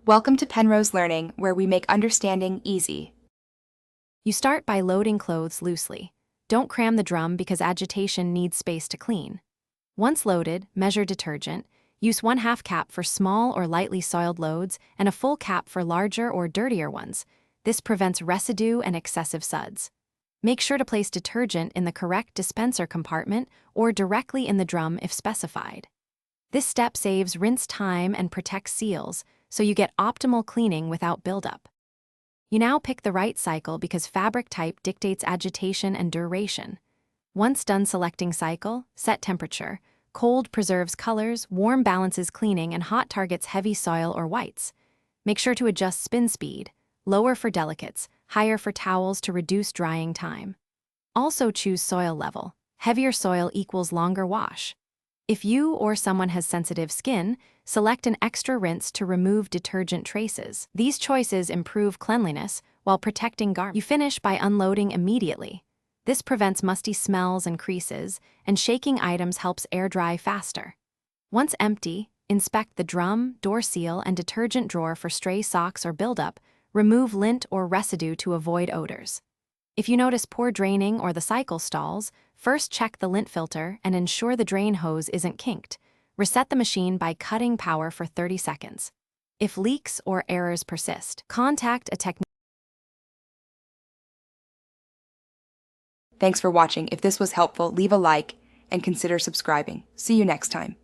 Welcome to Penrose Learning, where we make understanding easy. You start by loading clothes loosely. Don't cram the drum because agitation needs space to clean. Once loaded, measure detergent. Use 1/2 cap for small or lightly soiled loads and a full cap for larger or dirtier ones. This prevents residue and excessive suds. Make sure to place detergent in the correct dispenser compartment or directly in the drum if specified. This step saves rinse time and protects seals, so you get optimal cleaning without buildup. You now pick the right cycle because fabric type dictates agitation and duration. Once done selecting cycle, set temperature. Cold preserves colors, warm balances cleaning, and hot targets heavy soil or whites. Make sure to adjust spin speed, lower for delicates, higher for towels to reduce drying time. Also choose soil level. Heavier soil equals longer wash. If you or someone has sensitive skin, select an extra rinse to remove detergent traces. These choices improve cleanliness while protecting garments. You finish by unloading immediately. This prevents musty smells and creases, and shaking items helps air dry faster. Once empty, inspect the drum, door seal, and detergent drawer for stray socks or buildup. Remove lint or residue to avoid odors. If you notice poor draining or the cycle stalls, first check the lint filter and ensure the drain hose isn't kinked. Reset the machine by cutting power for 30 seconds. If leaks or errors persist, contact a technician. Thanks for watching. If this was helpful, leave a like and consider subscribing. See you next time.